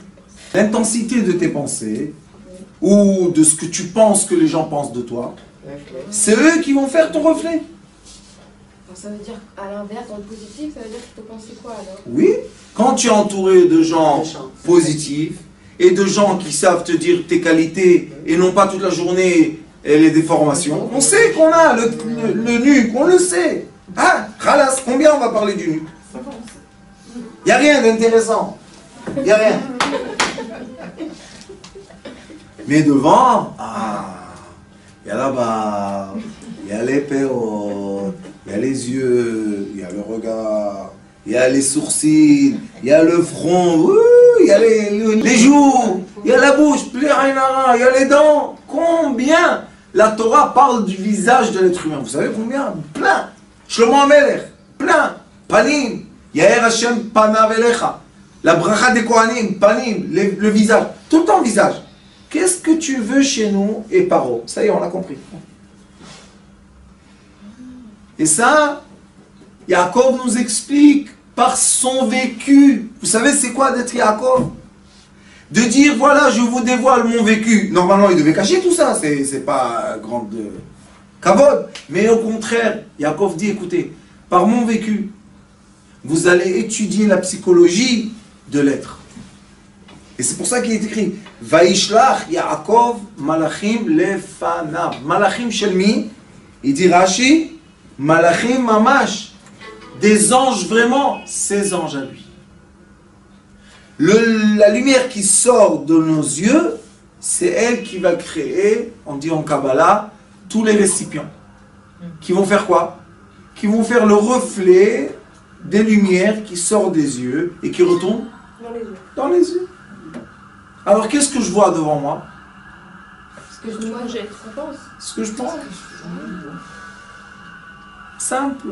L'intensité de tes pensées, ou de ce que tu penses que les gens pensent de toi, c'est eux qui vont faire ton reflet. Alors, ça veut dire, à l'inverse, dans le positif, ça veut dire qu'il faut penser quoi alors? Oui. Quand tu es entouré de gens positifs et de gens qui savent te dire tes qualités et non pas toute la journée les déformations, on sait qu'on a le nuque, on le sait. Ah, khalas, combien on va parler du nuque? Il n'y a rien d'intéressant. Il n'y a rien. Mais devant, il y a la barbe, il y a les perrottes, il y a les yeux, il y a le regard, il y a les sourcils, il y a le front, il y a les joues, il y a la bouche, il y a les dents. Combien la Torah parle du visage de l'être humain? Vous savez combien? Plein. Shlomo Amelech, plein. Panim, Yair Hashem Panav Elecha. La bracha des Kohanim, Panim, le visage. Tout le temps visage. Qu'est-ce que tu veux chez nous et paro? Ça y est, on l'a compris. Et ça, Yaakov nous explique par son vécu. Vous savez c'est quoi d'être Yaakov? De dire voilà, je vous dévoile mon vécu. Normalement, il devait cacher tout ça, c'est pas grande kavod. Mais au contraire, Yaakov dit écoutez, par mon vécu, vous allez étudier la psychologie de l'être. Et c'est pour ça qu'il est écrit Vaishlach Yaakov Malachim Lefanav. Malachim Shelmi, il dit Rashi, Malachim Mamash. Des anges vraiment, ces anges à lui. La lumière qui sort de nos yeux, c'est elle qui va créer, on dit en Kabbalah, tous les récipients. Qui vont faire quoi? Qui vont faire le reflet des lumières qui sortent des yeux et qui retournent dans les yeux. Alors qu'est-ce que je vois devant moi? Ce que je vois, j'ai ce qu'on pense. Ce que je pense. Simple.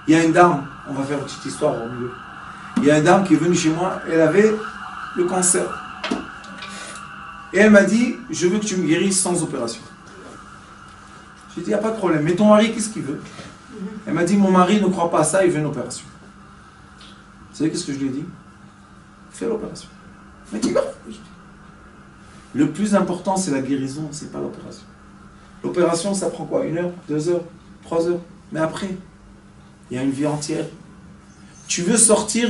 Il y a une dame, on va faire une petite histoire au milieu. Il y a une dame qui est venue chez moi, elle avait le cancer. Et elle m'a dit, je veux que tu me guérisses sans opération. J'ai dit, il n'y a pas de problème. Mais ton mari, qu'est-ce qu'il veut? Elle m'a dit, mon mari ne croit pas à ça, il veut une opération. Vous savez qu'est-ce que je lui ai dit? Fais l'opération. Elle m'a dit, non. Le plus important, c'est la guérison, c'est pas l'opération. L'opération, ça prend quoi? 1 heure, 2 heures, 3 heures? Mais après, il y a une vie entière. Tu veux sortir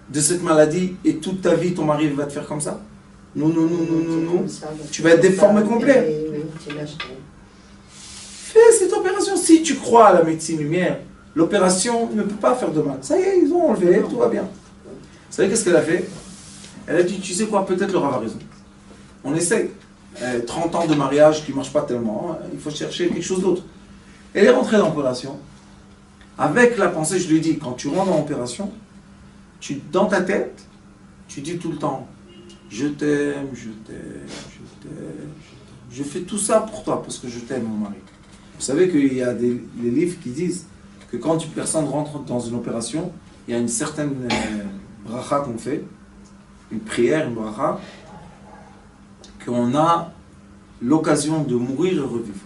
de cette maladie et toute ta vie, ton mari va te faire comme ça? Non, non, non, non, non, non. Tu vas être déformé complet. Fais cette opération. Si tu crois à la médecine lumière, l'opération ne peut pas faire de mal. Ça y est, ils ont enlevé, tout va bien. Vous savez qu'est-ce qu'elle a fait? Elle a dit, tu sais quoi, peut-être le Rav a raison. On essaye. 30 ans de mariage qui ne marche pas tellement, il faut chercher quelque chose d'autre. Elle est rentrée dans l'opération. Avec la pensée, je lui ai dit, quand tu rentres dans l'opération, dans ta tête, tu dis tout le temps, je t'aime, je t'aime, je t'aime, je t'aime. Je fais tout ça pour toi, parce que je t'aime, mon mari. Vous savez qu'il y a des livres qui disent que quand une personne rentre dans une opération, il y a une certaine bracha qu'on fait, une prière, une bracha, qu'on a l'occasion de mourir et revivre.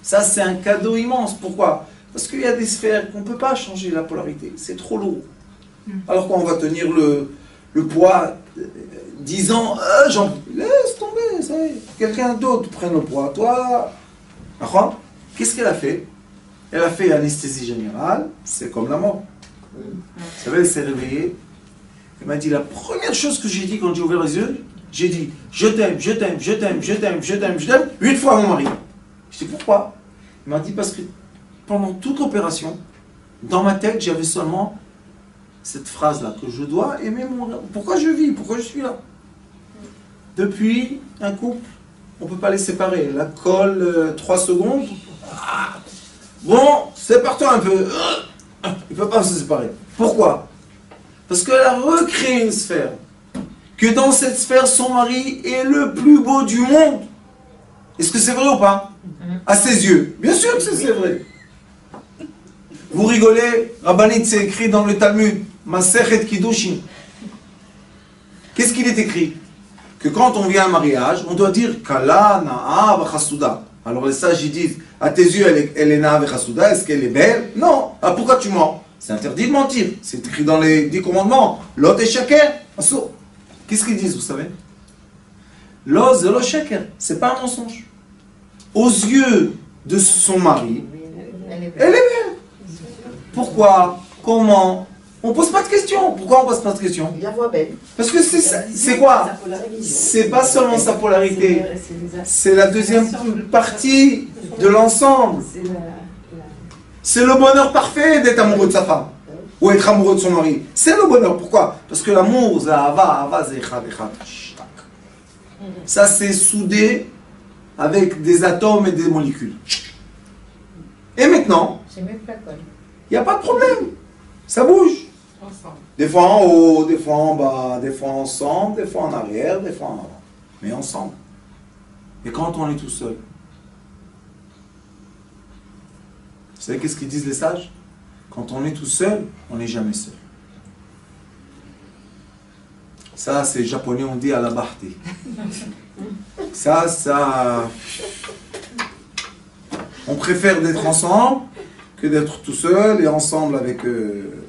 Ça, c'est un cadeau immense. Pourquoi? Parce qu'il y a des sphères qu'on ne peut pas changer la polarité. C'est trop lourd. Alors qu'on va tenir le poids 10 ans, laisse tomber, ça y est. Quelqu'un d'autre prenne le poids. Toi, qu'est-ce qu'elle a fait? Elle a fait anesthésie générale, c'est comme la mort. Vous savez, elle s'est réveillée. Elle m'a dit, la première chose que j'ai dit quand j'ai ouvert les yeux, j'ai dit, je t'aime, je t'aime, je t'aime, je t'aime, je t'aime, je t'aime, 8 fois mon mari. Je dis, pourquoi? Il m'a dit, parce que pendant toute l'opération, dans ma tête, j'avais seulement cette phrase-là, que je dois aimer mon... Pourquoi je vis? Pourquoi je suis là? Depuis, un couple, on ne peut pas les séparer. La colle, 3 secondes. Bon, sépare-toi un peu. Il ne peut pas se séparer. Pourquoi? Parce qu'elle a recréé une sphère. que dans cette sphère, son mari est le plus beau du monde. Est-ce que c'est vrai ou pas? À ses yeux. Bien sûr que c'est vrai. Vous rigolez, Rabbanit, c'est écrit dans le Talmud, Masechet Kiddushin. Qu'est-ce qu'il est écrit? Que quand on vient à un mariage, on doit dire Kala Na'a V'Chasuda. Alors les sages ils disent, à tes yeux elle est Na'a V'Chasuda, est-ce qu'elle est belle? Non. Ah, pourquoi tu mens? C'est interdit de mentir. C'est écrit dans les 10 commandements. L'autre est shaker. Qu'est-ce qu'ils disent, vous savez? L'os de l'os shaker. C'est pas un mensonge. Aux yeux de son mari, elle est belle. Pourquoi? Comment? On pose pas de questions. Pourquoi on pose pas de questions? Il la voit belle. Parce que c'est quoi? C'est pas seulement sa polarité. C'est la deuxième partie de l'ensemble. C'est le bonheur parfait d'être amoureux de sa femme. Ou être amoureux de son mari. C'est le bonheur. Pourquoi? Parce que l'amour, ça c'est soudé avec des atomes et des molécules. Et maintenant, il n'y a pas de problème. Ça bouge. Des fois en haut, des fois en bas, des fois ensemble, des fois en arrière, des fois en avant. Mais ensemble. Et quand on est tout seul? Vous savez qu'est-ce qu'ils disent les sages? Quand on est tout seul, on n'est jamais seul. Ça, c'est japonais, on dit à la bahte. Ça... On préfère d'être ensemble que d'être tout seul et ensemble avec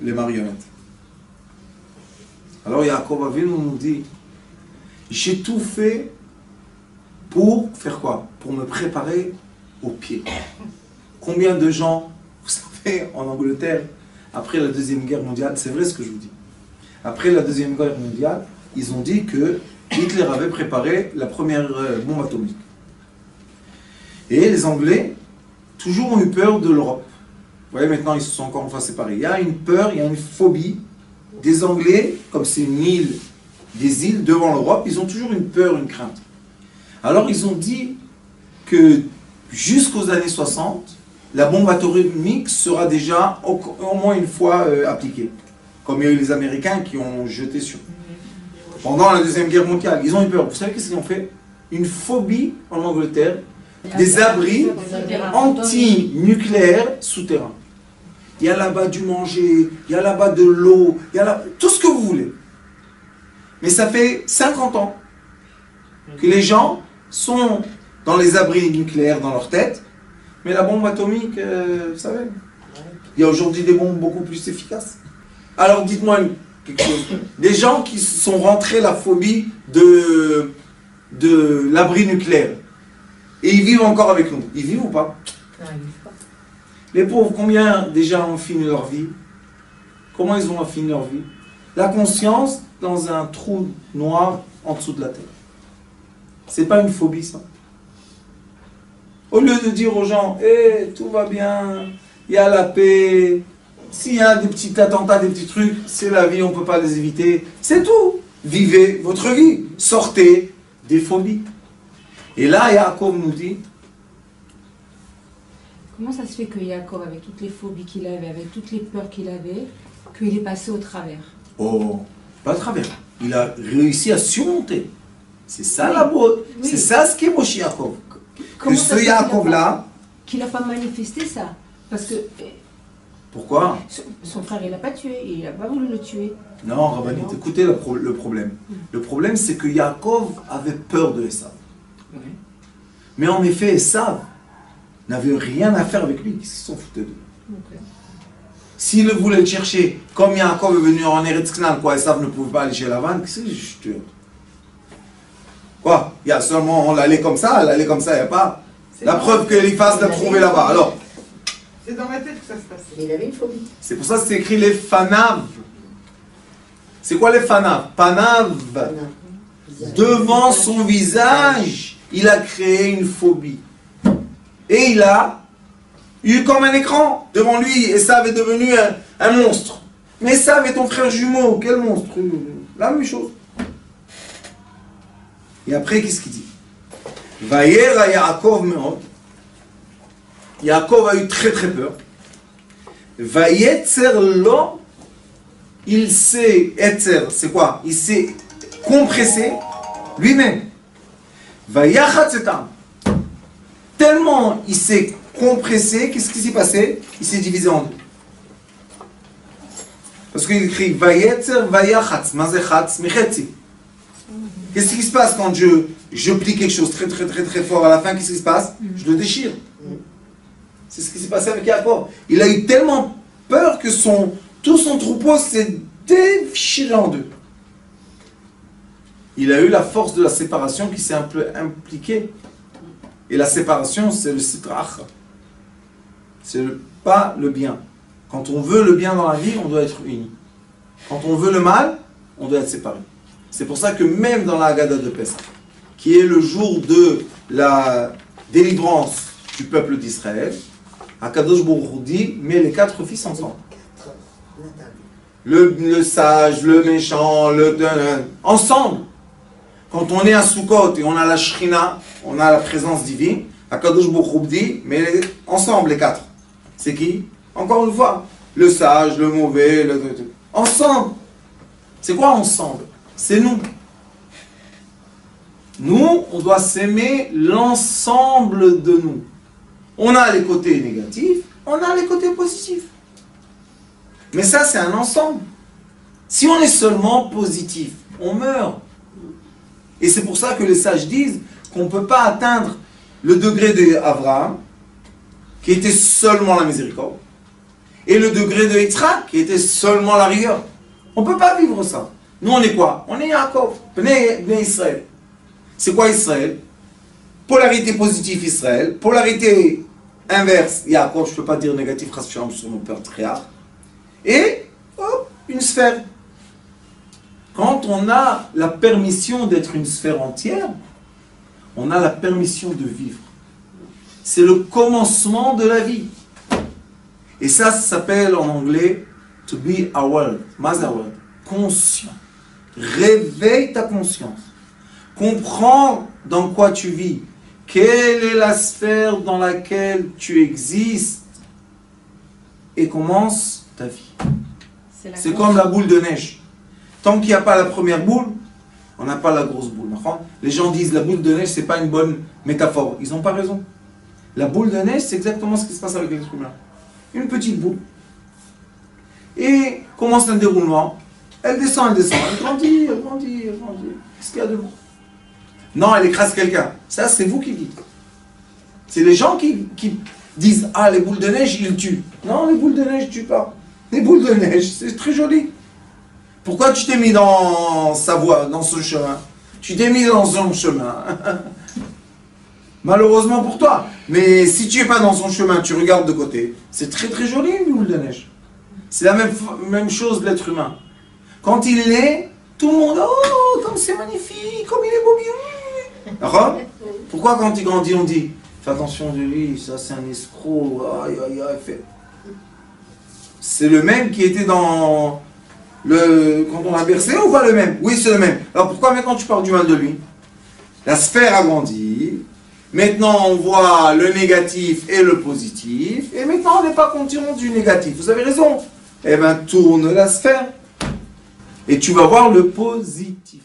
les marionnettes. Alors Yaakov Avinu nous dit, j'ai tout fait pour faire quoi? Pour me préparer au pire. Combien de gens, vous savez, en Angleterre, après la Deuxième Guerre mondiale, c'est vrai ce que je vous dis, après la Deuxième Guerre mondiale, ils ont dit que Hitler avait préparé la première bombe atomique. Et les Anglais, toujours ont eu peur de l'Europe. Vous voyez, maintenant, ils se sont encore une fois séparés. Il y a une peur, il y a une phobie des Anglais, comme c'est une île, des îles devant l'Europe, ils ont toujours une peur, une crainte. Alors, ils ont dit que jusqu'aux années 60, la bombe atomique sera déjà au moins une fois appliquée. Comme il y a eu les Américains qui ont jeté sur. Pendant la Deuxième Guerre mondiale, ils ont eu peur. Vous savez qu'est-ce qu'ils ont fait? Une phobie en Angleterre, des abris anti-nucléaires souterrains. Il y a là-bas du manger, il y a là-bas de l'eau, il y a là tout ce que vous voulez. Mais ça fait 50 ans que les gens sont dans les abris nucléaires dans leur tête, mais la bombe atomique, vous savez, il y a aujourd'hui des bombes beaucoup plus efficaces. Alors dites-moi quelque chose. Des gens qui sont rentrés la phobie de l'abri nucléaire, et ils vivent encore avec nous. Ils vivent ou pas? Non, ils vivent pas. Les pauvres, combien déjà ont fini leur vie? Comment ils ont fini leur vie? La conscience dans un trou noir en dessous de la terre. C'est pas une phobie, ça. Au lieu de dire aux gens, tout va bien, il y a la paix, s'il y a des petits attentats, des petits trucs, c'est la vie, on ne peut pas les éviter. C'est tout. Vivez votre vie. Sortez des phobies. Et là, Yaakov nous dit, comment ça se fait que Yaakov, avec toutes les phobies qu'il avait, avec toutes les peurs qu'il avait, qu'il est passé au travers? oh, pas à travers. Il a réussi à surmonter. C'est ça la beauté. Oui. C'est ça ce qui est Moshe Yaakov. Que Comment ce ça se fait Yaakov-là, qu'il n'a pas manifesté ça? Parce que pourquoi? son frère, il l'a pas tué, il n'a pas voulu le tuer. Non, Rabbanit, écoutez le problème. Le problème, c'est que Yaakov avait peur de Esav. Mais en effet, Esav n'avait rien à faire avec lui, ils s'en foutaient de lui. S'il voulait le chercher, comme Yaakov est venu en Eretz Knan, quoi, Esav ne pouvait pas aller chez Lavan, qu'est-ce que je te... Quoi? Il y a seulement, on l'allait comme ça, il n'y a pas. La preuve que l'Eliphaz l'a trouvé là-bas. Alors, c'est dans ma tête que ça se passe. Il avait une phobie. c'est pour ça que c'est écrit les fanav. C'est quoi les fanav? Panav. Devant son visage, il a créé une phobie. Et il a eu comme un écran. Devant lui, Esav est devenu un monstre. Mais Esav est ton frère jumeau. Quel monstre? La même chose. Et après, qu'est-ce qu'il dit? Vayera Yaakov meod. Yaakov a eu très très peur. Vayetzer lo. Il s'est, Etzer, c'est quoi? Il s'est compressé lui-même. Vayachatz et Am. Tellement il s'est compressé, qu'est-ce qui s'est passé? Il s'est divisé en deux. Parce qu'il écrit Vayetzer Vayachatz, Mazechatz, Mechetzi. Qu'est-ce qui se passe quand je plie quelque chose très très très très fort à la fin? Qu'est-ce qui se passe? Je le déchire. C'est ce qui s'est passé avec Yaakov. Il a eu tellement peur que tout son troupeau s'est déchiré en deux. Il a eu la force de la séparation qui s'est un peu impliquée. Et la séparation, c'est le sitrach. C'est pas le bien. Quand on veut le bien dans la vie, on doit être unis. Quand on veut le mal, on doit être séparés. C'est pour ça que même dans la Haggadah de Pessah, qui est le jour de la délivrance du peuple d'Israël, Akadosh Baruch Hu dit, mets les 4 fils ensemble. Le sage, le méchant, ensemble. Quand on est à Sukkot et on a la Shrina, on a la présence divine, Akadosh Baruch Hu dit, mets ensemble les 4. C'est qui? Encore une fois, le sage, le mauvais, ensemble. C'est quoi ensemble? C'est nous. Nous, on doit s'aimer l'ensemble de nous. On a les côtés négatifs, on a les côtés positifs. Mais ça, c'est un ensemble. Si on est seulement positif, on meurt. Et c'est pour ça que les sages disent qu'on ne peut pas atteindre le degré d'Abraham, qui était seulement la miséricorde, et le degré de Yitzhak, qui était seulement la rigueur. On ne peut pas vivre ça. Nous, on est quoi? On est Yaakov, Bnei Israël. C'est quoi Israël? Polarité positive Israël, polarité inverse Yaakov, je ne peux pas dire négatif sur mon patriarche, et hop, une sphère. Quand on a la permission d'être une sphère entière, on a la permission de vivre. C'est le commencement de la vie. Et ça s'appelle en anglais to be aware. Mazaware. Conscient. Réveille ta conscience. Comprends dans quoi tu vis. Quelle est la sphère dans laquelle tu existes. Et commence ta vie. C'est comme la boule de neige. Tant qu'il n'y a pas la première boule, on n'a pas la grosse boule. Les gens disent la boule de neige, ce n'est pas une bonne métaphore. Ils n'ont pas raison. La boule de neige, c'est exactement ce qui se passe avec l'être humain. Une petite boule. Et commence un déroulement. Elle descend. Elle grandit. Qu'est-ce qu'il y a de bon? Non, elle écrase quelqu'un. Ça, c'est vous qui dites. C'est les gens qui disent « Ah, les boules de neige, ils tuent. » Non, les boules de neige ne tuent pas. Les boules de neige, c'est très joli. Pourquoi tu t'es mis dans sa voie, dans ce chemin? Tu t'es mis dans son chemin. Malheureusement pour toi. Mais si tu n'es pas dans son chemin, tu regardes de côté. C'est très très joli une boule de neige. C'est la même chose de l'être humain. Quand il est, tout le monde, oh, comme c'est magnifique, comme il est beau. D'accord? Pourquoi quand il grandit, on dit, fais attention de lui, ça c'est un escroc, aïe aïe aïe, fait. C'est le même qui était dans quand on a bercé ou pas le même? Oui, c'est le même. Alors pourquoi maintenant tu parles du mal de lui? La sphère a grandi. Maintenant, on voit le négatif et le positif. Et maintenant, on n'est pas content du négatif. Vous avez raison. Eh bien, tourne la sphère. Et tu vas voir le positif.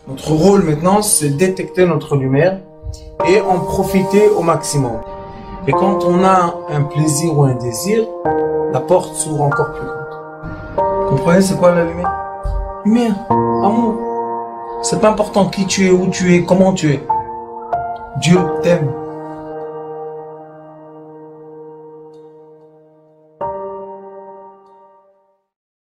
Notre rôle maintenant, c'est détecter notre lumière et en profiter au maximum. Et quand on a un plaisir ou un désir, la porte s'ouvre encore plus grande. Vous comprenez c'est quoi la lumière? Lumière, amour. C'est pas important qui tu es, où tu es, comment tu es. Dieu t'aime.